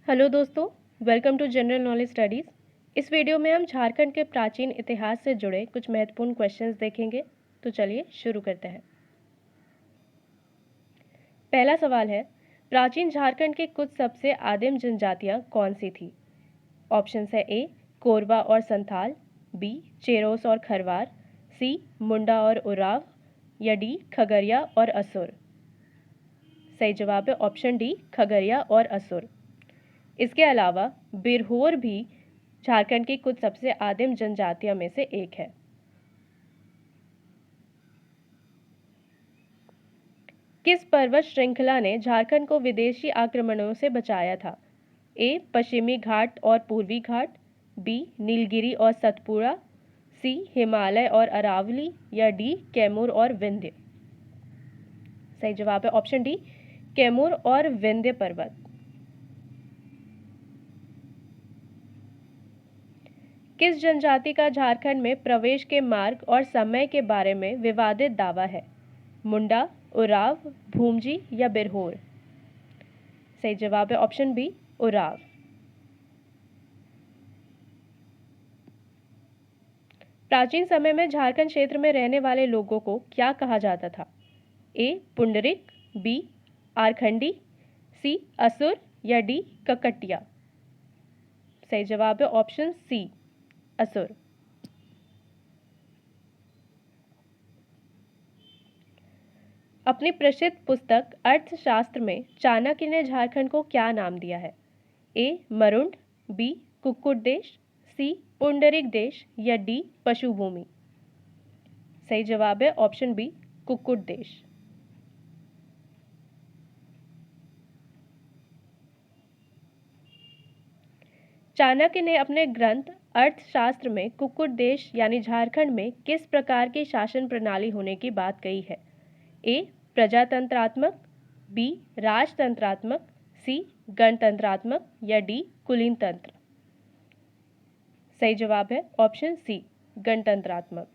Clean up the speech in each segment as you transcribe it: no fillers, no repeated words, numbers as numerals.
Hello दोस्तों, welcome to general knowledge studies. इस video में हम झारखंड के प्राचीन इतिहास से जुड़े कुछ महत्वपूर्ण क्वेश्चंस देखेंगे। तो चलिए शुरू करते हैं। पहला सवाल है, प्राचीन झारखंड की कुछ सबसे आदिम जनजातियां कौन सी थी? ऑप्शंस है ए कोरवा और संथाल, बी चेरोस और खरवार, सी मुंडा और उराव या डी खगरिया और असुर। सही जवाब है ऑप्शन डी खगरिया और असुर। इसके अलावा बिरहोर भी झारखंड की कुछ सबसे आदिम जनजातियों में से एक है। किस पर्वत श्रृंखला ने झारखंड को विदेशी आक्रमणों से बचाया था? ए पश्चिमी घाट और पूर्वी घाट, बी नीलगिरी और सतपुड़ा, सी हिमालय और अरावली या डी कैमूर और विंध्य। सही जवाब है ऑप्शन डी कैमूर और विंध्य पर्वत। किस जनजाति का झारखंड में प्रवेश के मार्ग और समय के बारे में विवादित दावा है? मुंडा, उराव, भूमजी या बिरहोर। सही जवाब है ऑप्शन बी उराव। प्राचीन समय में झारखंड क्षेत्र में रहने वाले लोगों को क्या कहा जाता था? ए पुंडरिक, बी आरखंडी, सी असुर या डी ककटिया। सही जवाब है ऑप्शन सी असुर। अपनी प्रसिद्ध पुस्तक अर्थशास्त्र में चाणक्य ने झारखंड को क्या नाम दिया है? ए मरुंड, बी कुक्कुट देश, सी पुंडरिक देश या डी पशुभूमि। सही जवाब है ऑप्शन बी कुक्कुट देश। चाणक्य ने अपने ग्रंथ अर्थशास्त्र में कुक्कुट देश यानी झारखंड में किस प्रकार की शासन प्रणाली होने की बात कही है? ए प्रजातंत्रात्मक, बी राजतंत्रात्मक, सी गणतंत्रात्मक या डी कुलीन तंत्र। सही जवाब है ऑप्शन सी गणतंत्रात्मक।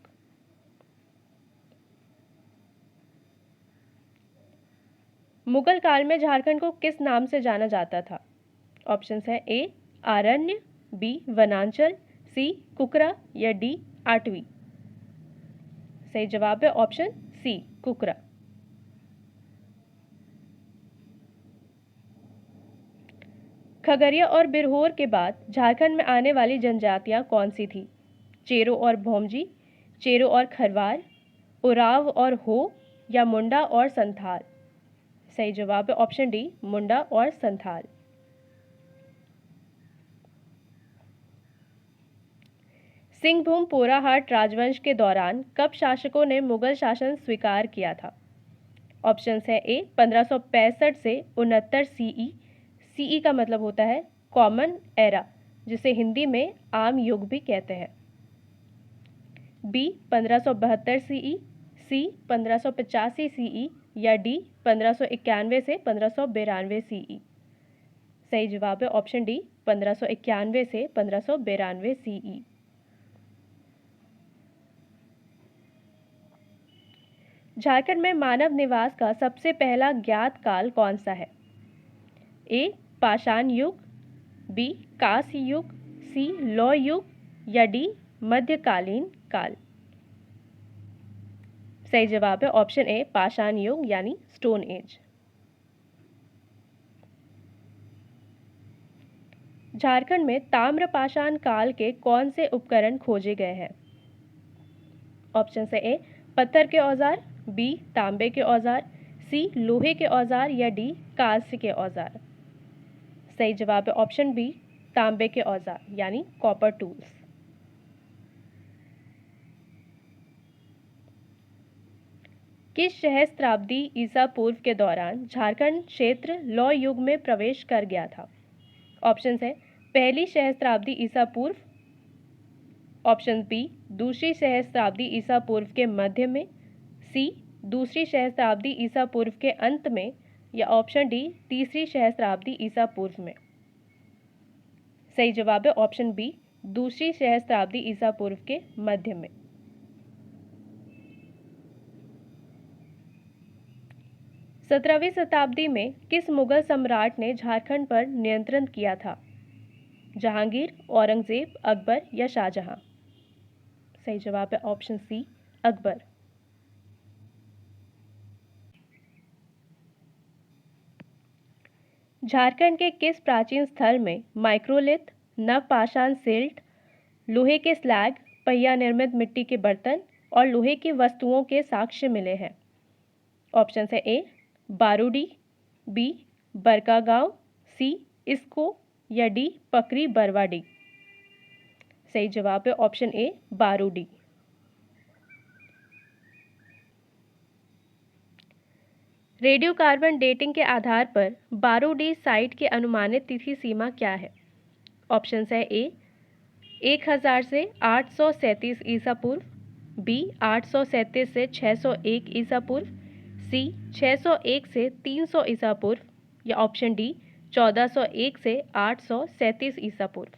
मुगल काल में झारखंड को किस नाम से जाना जाता था? ऑप्शंस है ए आरण्य, बी वनांचल, सी कुकरा या डी आटवी। सही जवाब है ऑप्शन सी कुकरा। खगरिया और बिरहोर के बाद झारखंड में आने वाली जनजातियां कौन सी थी? चेरो और भोमजी, चेरो और खरवार, उराव और हो या मुंडा और संथाल। सही जवाब है ऑप्शन डी मुंडा और संथाल। सिंहभूम पोराहाट राजवंश के दौरान कब शासकों ने मुगल शासन स्वीकार किया था? ऑप्शंस है ए 1565 से 69 सीई, सीई का मतलब होता है कॉमन एरा जिसे हिंदी में आम युग भी कहते हैं, बी 1572 सीई, सी 1585 सीई या डी 1591 से 1592 सीई। सही जवाब है ऑप्शन डी 1591 से 1592 सीई। झारखंड में मानव निवास का सबसे पहला ज्ञात काल कौन सा है? ए पाषाण युग, बी कांस्य युग, सी लौह युग या डी मध्यकालीन काल। सही जवाब है ऑप्शन ए पाषाण युग यानी स्टोन एज। झारखंड में ताम्रपाषाण काल के कौन से उपकरण खोजे गए हैं? ऑप्शन है ए पत्थर के औजार, बी तांबे के औजार, सी लोहे के औजार या डी कांस्य के औजार। सही जवाब है ऑप्शन बी तांबे के औजार यानी कॉपर टूल्स। किस सहस्त्राब्दी ईसा पूर्व के दौरान झारखंड क्षेत्र लौह युग में प्रवेश कर गया था? ऑप्शन है पहली सहस्त्राब्दी ईसा पूर्व, ऑप्शन बी दूसरी सहस्त्राब्दी ईसा पूर्व के मध्य में, सी दूसरी सहस्त्राब्दी ईसा पूर्व के अंत में या ऑप्शन डी तीसरी सहस्त्राब्दी ईसा पूर्व में। सही जवाब है ऑप्शन बी दूसरी सहस्त्राब्दी ईसा पूर्व के मध्य में। 17वीं शताब्दी में किस मुगल सम्राट ने झारखंड पर नियंत्रण किया था? जहांगीर, औरंगजेब, अकबर या शाहजहां? सही जवाब है ऑप्शन सी, अकबर। झारखंड के किस प्राचीन स्थल में माइक्रोलिथ, नवपाषाण सिल्ट, लोहे के स्लैग, पहिया निर्मित मिट्टी के बर्तन और लोहे की वस्तुओं के साक्ष्य मिले हैं? ऑप्शन है ए बारूडी, बी बरकागांव, सी इसको या डी पकरी बरवाडी? सही जवाब है option A Barudi. Radiocarbon dating के आधार पर बारूडी साइट की अनुमानित तिथि सीमा क्या है? ऑप्शन है ए 1000 से 837 ईसा पूर्व, बी 837 से 601 ईसा पूर्व, सी 601 से 300 ईसा पूर्व या ऑप्शन डी 1401 से 837 ईसा पूर्व?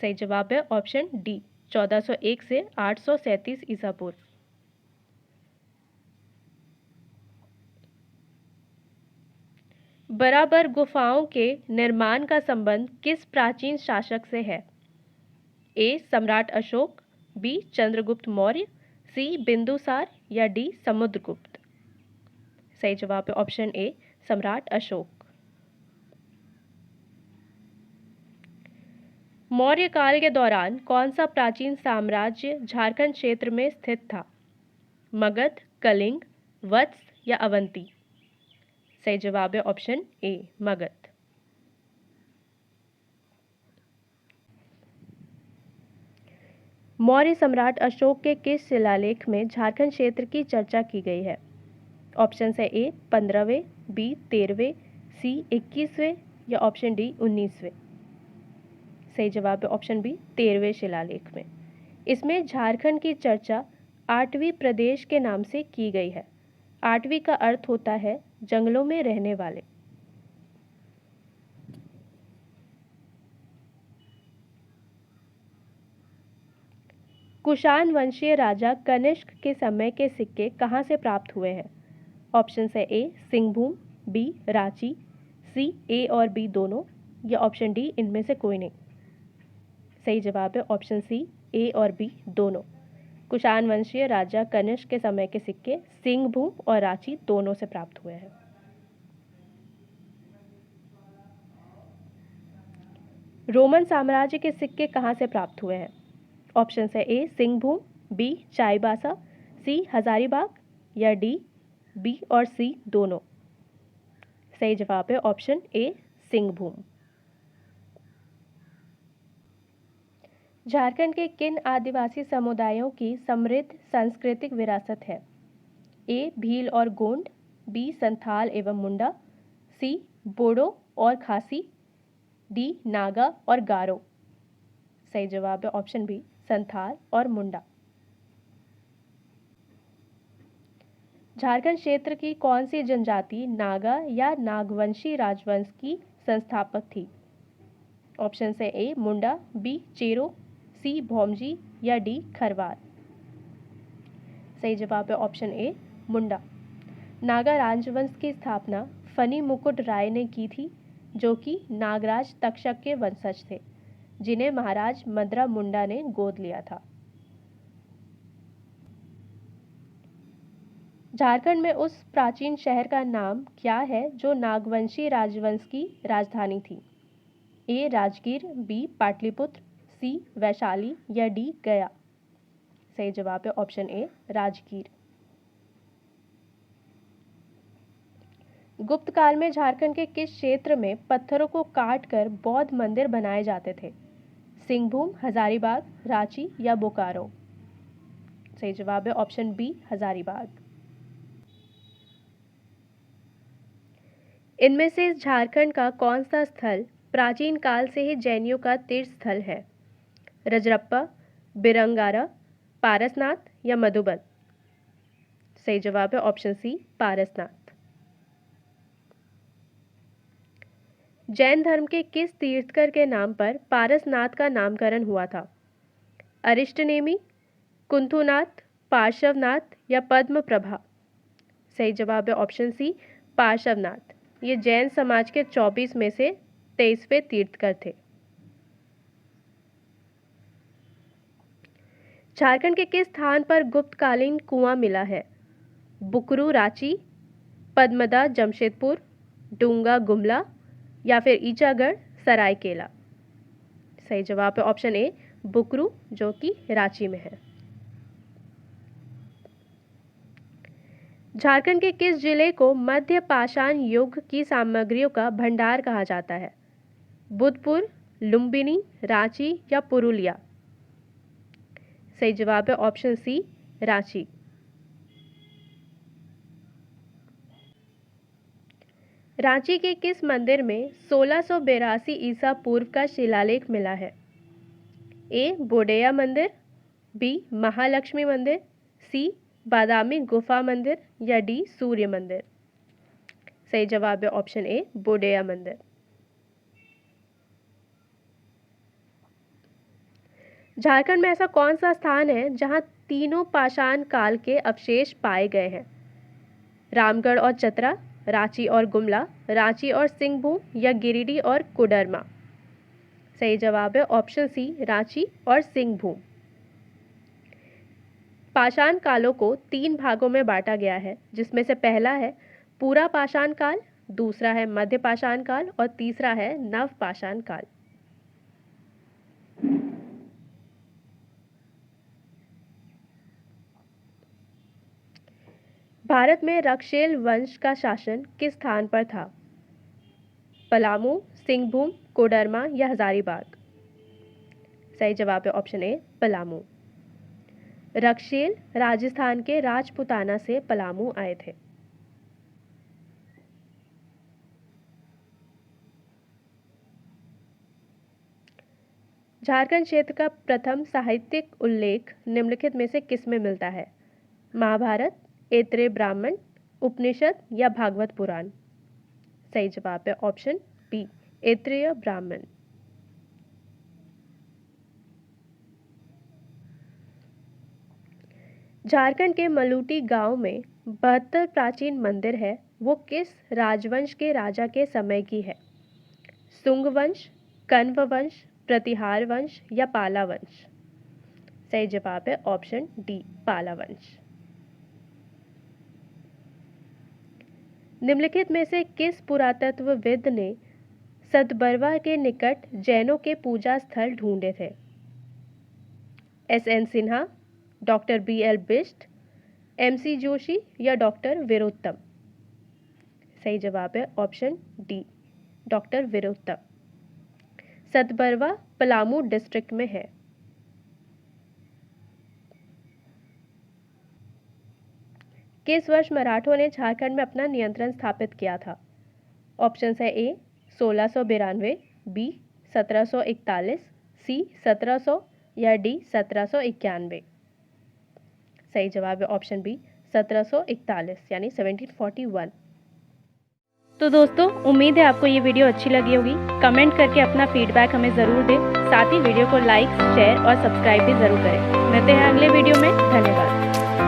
सही जवाब है ऑप्शन डी 1401 से 837 ईसा पूर्व। बराबर गुफाओं के निर्माण का संबंध किस प्राचीन शासक से है? ए सम्राट अशोक, बी चंद्रगुप्त मौर्य, सी बिंदुसार या डी समुद्रगुप्त? सही जवाब है ऑप्शन ए सम्राट अशोक। मौर्य काल के दौरान कौन सा प्राचीन साम्राज्य झारखंड क्षेत्र में स्थित था? मगध, कलिंग, वत्स या अवंती? सही जवाब है ऑप्शन ए मगध। मौर्य सम्राट अशोक के किस शिलालेख में झारखंड क्षेत्र की चर्चा की गई है? ऑप्शन है ए 15वें, बी 13वें, सी 21वें या ऑप्शन डी 19वें? सही जवाब है ऑप्शन बी 13वें शिलालेख में। इसमें झारखंड की चर्चा 8वीं प्रदेश के नाम से की गई है। 8वीं का अर्थ होता है जंगलों में रहने वाले। कुषाण वंशीय राजा कनिष्क के समय के सिक्के कहाँ से प्राप्त हुए हैं? ऑप्शन है ए सिंहभूम, बी रांची, सी ए और बी दोनों या ऑप्शन डी इनमें से कोई नहीं? सही जवाब है ऑप्शन सी ए और बी दोनों। कुषाण वंशीय राजा कनिष्क के समय के सिक्के सिंहभूम और रांची दोनों से प्राप्त हुए हैं। रोमन साम्राज्य के सिक्के कहाँ से प्राप्त हुए हैं? ऑप्शन है ए सिंहभूम, बी चाईबासा, सी हजारीबाग या डी बी और सी दोनों? सही जवाब है ऑप्शन ए सिंहभूम। झारखंड के किन आदिवासी समुदायों की समृद्ध सांस्कृतिक विरासत है? ए भील और गोंड, बी संथाल एवं मुंडा, सी बोडो और खासी, डी नागा और गारो? सही जवाब है ऑप्शन बी संथाल और मुंडा। झारखंड क्षेत्र की कौन सी जनजाति नागा या नागवंशी राजवंश की संस्थापक थी? ऑप्शन है ए मुंडा, बी चेरो, सी भौमजी या डी खरवार? सही जवाब है ऑप्शन ए मुंडा। नागा राजवंश की स्थापना फनी मुकुट राय ने की थी, जो कि नागराज तक्षक के वंशज थे, जिन्हें महाराज मदरा मुंडा ने गोद लिया था। झारखंड में उस प्राचीन शहर का नाम क्या है जो नागवंशी राजवंश की राजधानी थी? ए राजगीर, बी पाटलिपुत्र, सी वैशाली या डी गया? सही जवाब है ऑप्शन ए राजगीर। गुप्त काल में झारखंड के किस क्षेत्र में पत्थरों को काटकर बौद्ध मंदिर बनाए जाते थे? सिंहभूम, हजारीबाग, रांची या बोकारो? सही जवाब है ऑप्शन बी हजारीबाग। इनमें से झारखंड का कौन सा स्थल प्राचीन काल से ही जैनियों का तीर्थ स्थल है? रजरप्पा, बिरंगारा, पारसनाथ या मधुबन? सही जवाब है ऑप्शन सी पारसनाथ। जैन धर्म के किस तीर्थकर के नाम पर पारसनाथ का नामकरण हुआ था? अरिष्टनेमी, कुंथुनाथ, पार्श्वनाथ या पद्मप्रभा? सही जवाब है ऑप्शन सी पार्श्वनाथ। ये जैन समाज के 24 में से 23वें तीर्थकर थे। झारखंड के किस स्थान पर गुप्तकालीन कुआं मिला है? बुकरू रांची, पद्मदा जमशेदपुर, डूंगा गुमला या फिर ईचागढ़ सरायकेला। सही जवाब है ऑप्शन ए बुकरू, जो कि रांची में है। झारखंड के किस जिले को मध्य पाषाण युग की सामग्रियों का भंडार कहा जाता है? बुधपुर, लुम्बिनी, रांची या पुरुलिया। सही जवाब है ऑप्शन सी रांची। रांची के किस मंदिर में 1682 ईसा पूर्व का शिलालेख मिला है? ए बोडेया मंदिर, बी महालक्ष्मी मंदिर, सी बादामी गुफा मंदिर या डी सूर्य मंदिर। सही जवाब है ऑप्शन ए बोडेया मंदिर। झारखंड में ऐसा कौन सा स्थान है जहां तीनों पाषाण काल के अवशेष पाए गए हैं? रामगढ़ और चतरा, रांची और गुमला, रांची और सिंहभूम या गिरिडीह और कोडरमा। सही जवाब है ऑप्शन सी रांची और सिंहभूम। पाषाण कालों को 3 भागों में बांटा गया है, जिसमें से पहला है पूरा पाषाण काल, दूसरा है मध्य पाषाण काल और तीसरा है नव पाषाण काल। भारत में रक्षेल वंश का शासन किस स्थान पर था? पलामू, सिंहभूम, कोडरमा या हजारीबाग। सही जवाब है ऑप्शन ए पलामू। रक्षेल राजस्थान के राजपुताना से पलामू आए थे। झारखंड क्षेत्र का प्रथम साहित्यिक उल्लेख निम्नलिखित में से किस में मिलता है? महाभारत, ऐत्रेय ब्राह्मण, उपनिषद या भागवत पुराण। सही जवाब है ऑप्शन बी ऐत्रेय ब्राह्मण। झारखंड के मलूटी गांव में 72 प्राचीन मंदिर है, वो किस राजवंश के राजा के समय की है? सुंग वंश, कण्व वंश, प्रतिहार वंश या पाला वंश। सही जवाब है ऑप्शन डी पाला वंश। निम्नलिखित में से किस पुरातत्वविद ने सतबरवा के निकट जैनों के पूजा स्थल ढूंढे थे? S N. Sinha, doctor B L. Bisht, M C. Joshi या डॉक्टर वीरोत्तम। सही जवाब है option D doctor Virottam. Satbarwa Palamu district में है। किस वर्ष मराठों ने झारखंड में अपना नियंत्रण स्थापित किया था? ऑप्शन है ए 1692, बी 1741, सी 1700 या डी 1791। सही जवाब है ऑप्शन बी 1741 यानी 1741। तो दोस्तों उम्मीद है आपको ये वीडियो अच्छी लगी होगी। कमेंट करके अपना फीडबैक हमें ज़रूर दें। साथ ही वीडियो को लाइक, शेयर और सब्सक्राइब भी ज़रूर करें। मिलते हैं अगले वीडियो में। धन्यवाद।